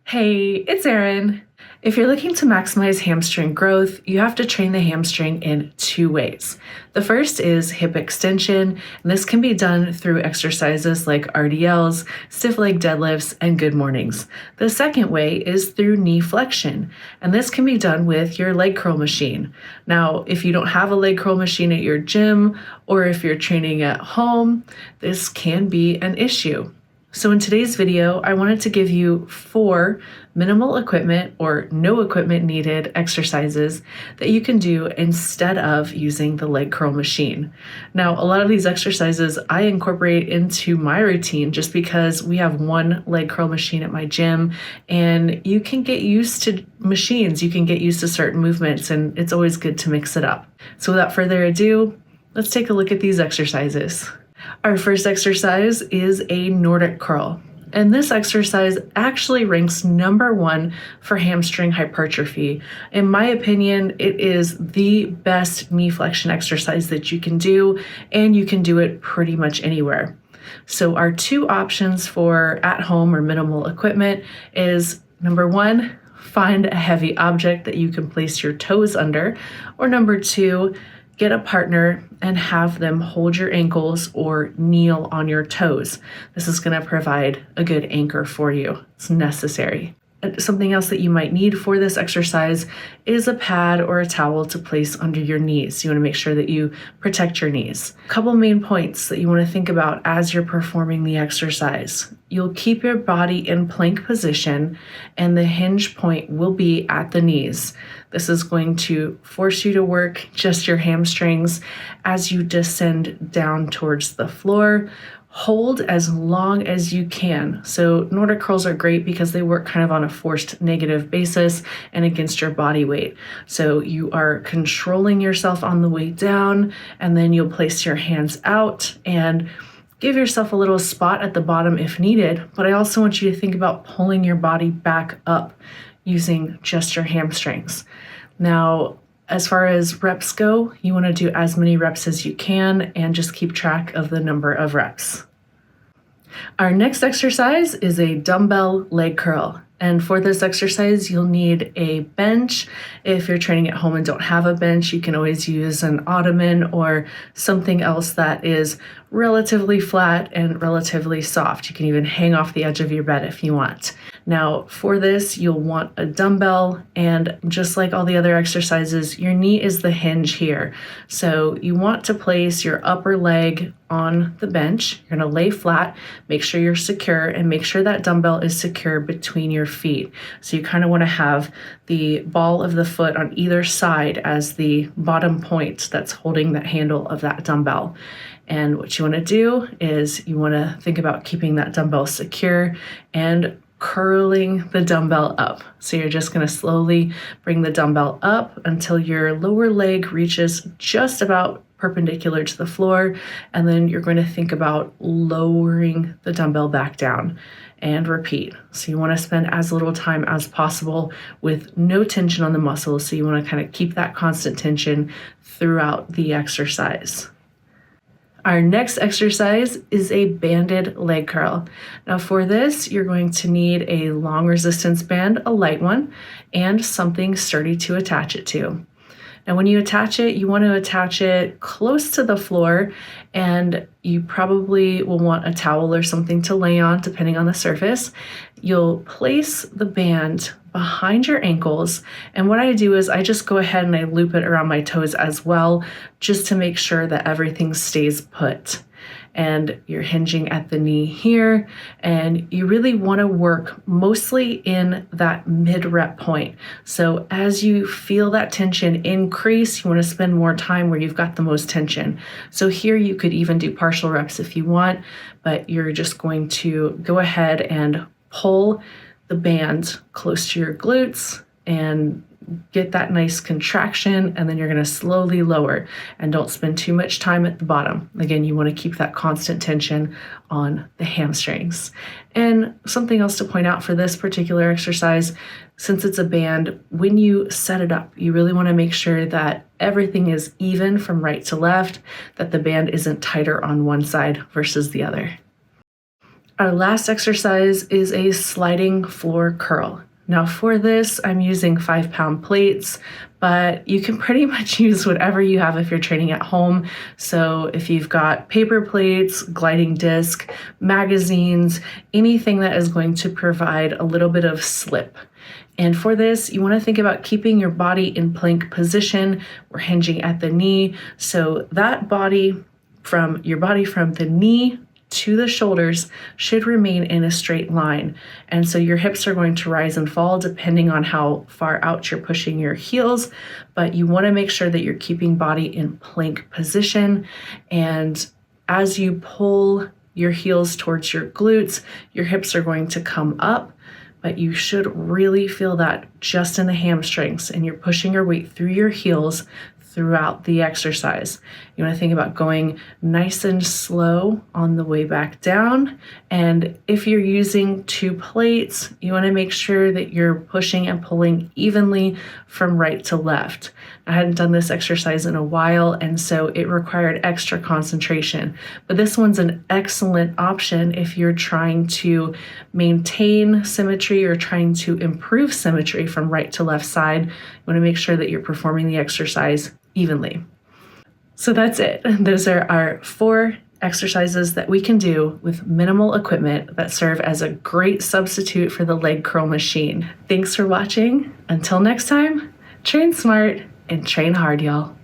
Hey, it's Erin. If you're looking to maximize hamstring growth, you have to train the hamstring in two ways. The first is hip extension, and this can be done through exercises like RDLs, stiff leg deadlifts, and good mornings. The second way is through knee flexion, and this can be done with your leg curl machine. Now, if you don't have a leg curl machine at your gym, or if you're training at home, this can be an issue. So in today's video, I wanted to give you 4 minimal equipment or no equipment needed exercises that you can do instead of using the leg curl machine. Now, a lot of these exercises I incorporate into my routine just because we have one leg curl machine at my gym, and you can get used to machines, you can get used to certain movements, and it's always good to mix it up. So without further ado, let's take a look at these exercises. Our first exercise is a Nordic Curl, and this exercise actually ranks number 1 for hamstring hypertrophy. In my opinion, it is the best knee flexion exercise that you can do, and you can do it pretty much anywhere. So our 2 options for at-home or minimal equipment is number 1, find a heavy object that you can place your toes under, or number 2, get a partner and have them hold your ankles or kneel on your toes. This is going to provide a good anchor for you. It's necessary. Something else that you might need for this exercise is a pad or a towel to place under your knees. You want to make sure that you protect your knees. A couple main points that you want to think about as you're performing the exercise. You'll keep your body in plank position, and the hinge point will be at the knees. This is going to force you to work just your hamstrings as you descend down towards the floor. Hold as long as you can. So Nordic curls are great because they work kind of on a forced negative basis and against your body weight. So you are controlling yourself on the way down, and then you'll place your hands out and give yourself a little spot at the bottom if needed. But I also want you to think about pulling your body back up using just your hamstrings. Now, as far as reps go, you want to do as many reps as you can and just keep track of the number of reps. Our next exercise is a dumbbell leg curl. And for this exercise, you'll need a bench. If you're training at home and don't have a bench, you can always use an ottoman or something else that is relatively flat and relatively soft. You can even hang off the edge of your bed if you want. Now, for this, you'll want a dumbbell, and just like all the other exercises, your knee is the hinge here. So you want to place your upper leg on the bench. You're going to lay flat, make sure you're secure, and make sure that dumbbell is secure between your feet. So you kind of want to have the ball of the foot on either side as the bottom point that's holding the handle of that dumbbell. And what you want to do is you want to think about keeping that dumbbell secure and curling the dumbbell up. So you're just going to slowly bring the dumbbell up until your lower leg reaches just about perpendicular to the floor, and then you're going to think about lowering the dumbbell back down and repeat. So you want to spend as little time as possible with no tension on the muscles. So you want to kind of keep that constant tension throughout the exercise. Our next exercise is a banded leg curl. Now for this, you're going to need a long resistance band, a light one, and something sturdy to attach it to. Now when you attach it, you want to attach it close to the floor, and you probably will want a towel or something to lay on depending on the surface. You'll place the band behind your ankles, and what I do is I just go ahead and I loop it around my toes as well, just to make sure that everything stays put. And you're hinging at the knee here, and you really want to work mostly in that mid-rep point. So as you feel that tension increase, you want to spend more time where you've got the most tension. So here you could even do partial reps if you want, but you're just going to go ahead and pull the band close to your glutes and get that nice contraction, and then you're going to slowly lower, and don't spend too much time at the bottom. Again, you want to keep that constant tension on the hamstrings. And something else to point out for this particular exercise, since it's a band, when you set it up, you really want to make sure that everything is even from right to left, that the band isn't tighter on one side versus the other. Our last exercise is a sliding floor curl. Now for this, I'm using 5-pound plates, but you can pretty much use whatever you have if you're training at home. So if you've got paper plates, gliding disc, magazines, anything that is going to provide a little bit of slip. And for this, you want to think about keeping your body in plank position. We're hinging at the knee. So that body from the knee to the shoulders should remain in a straight line. And so your hips are going to rise and fall depending on how far out you're pushing your heels, but you want to make sure that you're keeping body in plank position. And as you pull your heels towards your glutes, your hips are going to come up, but you should really feel that just in the hamstrings, and you're pushing your weight through your heels throughout the exercise. You want to think about going nice and slow on the way back down. And if you're using 2 plates, you want to make sure that you're pushing and pulling evenly from right to left. I hadn't done this exercise in a while, and so it required extra concentration. But this one's an excellent option if you're trying to maintain symmetry or trying to improve symmetry from right to left side. You want to make sure that you're performing the exercise evenly. So that's it. Those are our 4 exercises that we can do with minimal equipment that serve as a great substitute for the leg curl machine. Thanks for watching. Until next time, train smart and train hard, y'all.